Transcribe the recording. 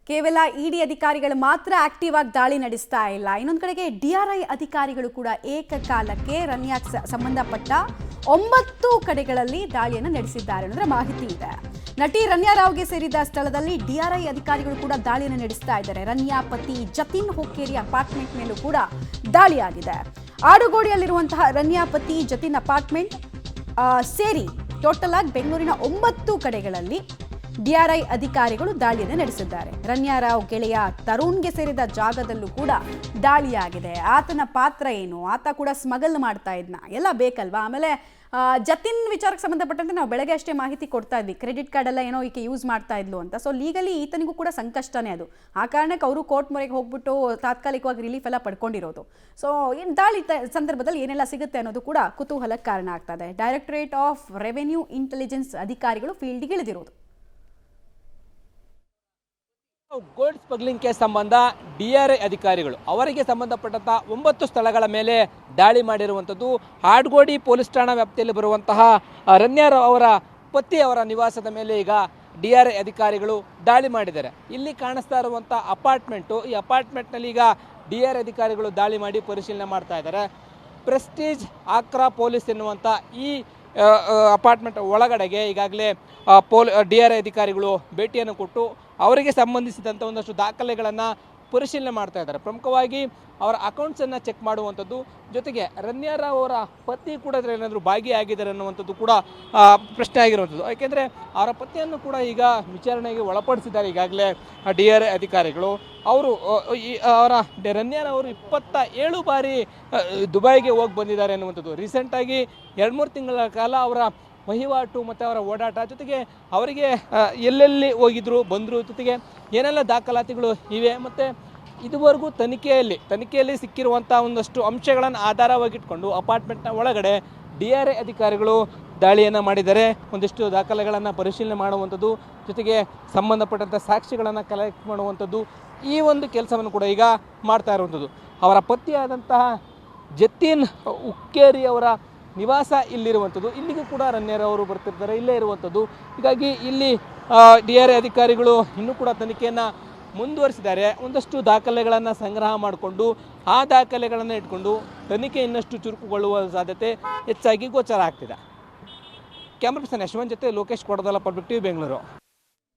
ಕೇವಲ ಇಡಿ ಅಧಿಕಾರಿಗಳು ಮಾತ್ರ ಆಕ್ಟಿವ್ ಆಗಿ ದಾಳಿ ನಡೆಸ್ತಾ ಇಲ್ಲ. ಇನ್ನೊಂದು ಕಡೆಗೆ ಡಿಆರ್ಐ ಅಧಿಕಾರಿಗಳು ಕೂಡ ಏಕಕಾಲಕ್ಕೆ ರನ್ಯಾಕ್ಕೆ ಸಂಬಂಧಪಟ್ಟ 9 ಕಡೆಗಳಲ್ಲಿ ದಾಳಿಯನ್ನು ನಡೆಸಿದ್ದಾರೆ ಅನ್ನೋದರ ಮಾಹಿತಿ ಇದೆ. ನಟಿ ರನ್ಯಾ ರಾವ್ಗೆ ಸೇರಿದ ಸ್ಥಳದಲ್ಲಿ ಡಿಆರ್ಐ ಅಧಿಕಾರಿಗಳು ಕೂಡ ದಾಳಿಯನ್ನು ನಡೆಸ್ತಾ ಇದ್ದಾರೆ. ರನ್ಯಾ ಪತಿ ಜತಿನ್ ಹುಕ್ಕೇರಿ ಅಪಾರ್ಟ್ಮೆಂಟ್ ಮೇಲೂ ಕೂಡ ದಾಳಿಯಾಗಿದೆ. ಆಡುಗೋಡಿಯಲ್ಲಿರುವಂತಹ ರನ್ಯಾ ಪತಿ ಜತಿನ್ ಅಪಾರ್ಟ್ಮೆಂಟ್ ಸೇರಿ ಟೋಟಲ್ ಆಗಿ ಬೆಂಗಳೂರಿನ 9 ಕಡೆಗಳಲ್ಲಿ ಡಿಆರ್ಐ ಅಧಿಕಾರಿಗಳು ದಾಳಿಯನ್ನು ನಡೆಸಿದ್ದಾರೆ. ರನ್ಯಾ ರಾವ್ ಗೆಳೆಯ ತರುಣ್ಗೆ ಸೇರಿದ ಜಾಗದಲ್ಲೂ ಕೂಡ ದಾಳಿಯಾಗಿದೆ. ಆತನ ಪಾತ್ರ ಏನು, ಆತ ಕೂಡ ಸ್ಮಗಲ್ ಮಾಡ್ತಾ ಇದ್ನ, ಎಲ್ಲ ಬೇಕಲ್ವಾ. ಆಮೇಲೆ ಜತಿನ್ ವಿಚಾರಕ್ಕೆ ಸಂಬಂಧಪಟ್ಟಂತೆ ನಾವು ಬೆಳಗ್ಗೆ ಅಷ್ಟೇ ಮಾಹಿತಿ ಕೊಡ್ತಾ ಇದ್ವಿ, ಕ್ರೆಡಿಟ್ ಕಾರ್ಡ್ ಎಲ್ಲ ಏನೋ ಈಕೆ ಯೂಸ್ ಮಾಡ್ತಾ ಇದ್ಲು ಅಂತ. ಸೊ ಲೀಗಲಿ ಈತನಿಗೂ ಕೂಡ ಸಂಕಷ್ಟನೇ ಅದು. ಆ ಕಾರಣಕ್ಕೆ ಅವರು ಕೋರ್ಟ್ ಮೊರೆಗೆ ಹೋಗ್ಬಿಟ್ಟು ತಾತ್ಕಾಲಿಕವಾಗಿ ರಿಲೀಫ್ ಎಲ್ಲ ಪಡ್ಕೊಂಡಿರೋದು. ಸೊ ದಾಳಿ ಸಂದರ್ಭದಲ್ಲಿ ಏನೆಲ್ಲ ಸಿಗುತ್ತೆ ಅನ್ನೋದು ಕೂಡ ಕುತೂಹಲಕ್ಕೆ ಕಾರಣ ಆಗ್ತಾ ಇದೆ. ಡೈರೆಕ್ಟರೇಟ್ ಆಫ್ ರೆವೆನ್ಯೂ ಇಂಟೆಲಿಜೆನ್ಸ್ ಅಧಿಕಾರಿಗಳು ಫೀಲ್ಡ್ಗೆ ಇಳಿದಿರೋದು. ಗೋಲ್ಡ್ ಸ್ಮಗ್ಲಿಂಗ್ ಕೇಸ್ ಸಂಬಂಧ ಡಿಆರ್ಐ ಅಧಿಕಾರಿಗಳು ಅವರಿಗೆ ಸಂಬಂಧಪಟ್ಟಂತಹ 9 ಸ್ಥಳಗಳ ಮೇಲೆ ದಾಳಿ ಮಾಡಿರುವಂಥದ್ದು. ಆಡ್ಗೋಡಿ ಪೊಲೀಸ್ ಠಾಣಾ ವ್ಯಾಪ್ತಿಯಲ್ಲಿ ಬರುವಂತಹ ರನ್ಯಾ ರಾವ್ ಅವರ ಪತಿ ಅವರ ನಿವಾಸದ ಮೇಲೆ ಈಗ ಡಿಆರ್ಐ ಅಧಿಕಾರಿಗಳು ದಾಳಿ ಮಾಡಿದ್ದಾರೆ. ಇಲ್ಲಿ ಕಾಣಿಸ್ತಾ ಇರುವಂಥ ಅಪಾರ್ಟ್ಮೆಂಟು, ಈ ಅಪಾರ್ಟ್ಮೆಂಟ್ನಲ್ಲಿ ಈಗ ಡಿಆರ್ಐ ಅಧಿಕಾರಿಗಳು ದಾಳಿ ಮಾಡಿ ಪರಿಶೀಲನೆ ಮಾಡ್ತಾ ಇದ್ದಾರೆ. ಪ್ರೆಸ್ಟೀಜ್ ಆಕ್ರಾ ಪೊಲೀಸ್ ಎನ್ನುವಂಥ ಈ ಅಪಾರ್ಟ್ಮೆಂಟ್ ಒಳಗಡೆಗೆ ಈಗಾಗಲೇ ಡಿಆರ್ಐ ಅಧಿಕಾರಿಗಳು ಭೇಟಿಯನ್ನು ಕೊಟ್ಟು ಅವರಿಗೆ ಸಂಬಂಧಿಸಿದಂಥ ಒಂದಷ್ಟು ದಾಖಲೆಗಳನ್ನು ಪರಿಶೀಲನೆ ಮಾಡ್ತಾ ಇದ್ದಾರೆ. ಪ್ರಮುಖವಾಗಿ ಅವರ ಅಕೌಂಟ್ಸನ್ನು ಚೆಕ್ ಮಾಡುವಂಥದ್ದು, ಜೊತೆಗೆ ರನ್ಯಾ ರಾವ್ ಅವರ ಪತಿ ಕೂಡ ಏನಾದರೂ ಭಾಗಿಯಾಗಿದ್ದಾರೆ ಅನ್ನುವಂಥದ್ದು ಕೂಡ ಪ್ರಶ್ನೆ ಆಗಿರುವಂಥದ್ದು. ಯಾಕೆಂದರೆ ಅವರ ಪತಿಯನ್ನು ಕೂಡ ಈಗ ವಿಚಾರಣೆಗೆ ಒಳಪಡಿಸಿದ್ದಾರೆ ಈಗಾಗಲೇ ಡಿಆರ್ಐ ಅಧಿಕಾರಿಗಳು. ಅವರು ಅವರ ರನ್ಯಾ ರಾವ್ ಅವರು 27 ಬಾರಿ ದುಬೈಗೆ ಹೋಗಿ ಬಂದಿದ್ದಾರೆ ಅನ್ನುವಂಥದ್ದು. ರೀಸೆಂಟಾಗಿ 2-3 ತಿಂಗಳ ಕಾಲ ಅವರ ವಹಿವಾಟು ಮತ್ತು ಅವರ ಓಡಾಟ, ಜೊತೆಗೆ ಅವರಿಗೆ ಎಲ್ಲೆಲ್ಲಿ ಹೋಗಿದ್ರು ಬಂದರು, ಜೊತೆಗೆ ಏನೆಲ್ಲ ದಾಖಲಾತಿಗಳು ಇವೆ, ಮತ್ತು ಇದುವರೆಗೂ ತನಿಖೆಯಲ್ಲಿ ಸಿಕ್ಕಿರುವಂಥ ಒಂದಷ್ಟು ಅಂಶಗಳನ್ನು ಆಧಾರವಾಗಿಟ್ಕೊಂಡು ಅಪಾರ್ಟ್ಮೆಂಟ್ನ ಒಳಗಡೆ ಡಿಆರ್ಐ ಅಧಿಕಾರಿಗಳು ದಾಳಿಯನ್ನು ಮಾಡಿದ್ದಾರೆ. ಒಂದಿಷ್ಟು ದಾಖಲೆಗಳನ್ನು ಪರಿಶೀಲನೆ ಮಾಡುವಂಥದ್ದು, ಜೊತೆಗೆ ಸಂಬಂಧಪಟ್ಟಂಥ ಸಾಕ್ಷಿಗಳನ್ನು ಕಲೆಕ್ಟ್ ಮಾಡುವಂಥದ್ದು, ಈ ಒಂದು ಕೆಲಸವನ್ನು ಕೂಡ ಈಗ ಮಾಡ್ತಾ ಇರುವಂಥದ್ದು. ಅವರ ಪತಿಯಾದಂತಹ ಜತಿನ್ ಹುಕ್ಕೇರಿ ಅವರ ನಿವಾಸ ಇಲ್ಲಿರುವಂಥದ್ದು. ಇಲ್ಲಿಗೂ ಕೂಡ ರನ್ಯಾ ರಾವ್ ಅವರು ಬರ್ತಿರ್ತಾರೆ, ಇಲ್ಲೇ ಇರುವಂಥದ್ದು. ಹೀಗಾಗಿ ಇಲ್ಲಿ ಡಿಆರ್ಐ ಅಧಿಕಾರಿಗಳು ಇನ್ನೂ ಕೂಡ ತನಿಖೆಯನ್ನು ಮುಂದುವರಿಸಿದ್ದಾರೆ. ಒಂದಷ್ಟು ದಾಖಲೆಗಳನ್ನು ಸಂಗ್ರಹ ಮಾಡಿಕೊಂಡು ಆ ದಾಖಲೆಗಳನ್ನು ಇಟ್ಕೊಂಡು ತನಿಖೆ ಇನ್ನಷ್ಟು ಚುರುಕುಗೊಳ್ಳುವ ಸಾಧ್ಯತೆ ಹೆಚ್ಚಾಗಿ ಗೋಚರ ಆಗ್ತಿದೆ. ಕ್ಯಾಮ್ರಾ ಪರ್ಸನ್ ಯಶವಂತ್ ಜೊತೆ ಲೋಕೇಶ್ ಕೊಡದಲ್ಲ, ಪಬ್ಲಿಕ್ ಟಿವಿ, ಬೆಂಗಳೂರು.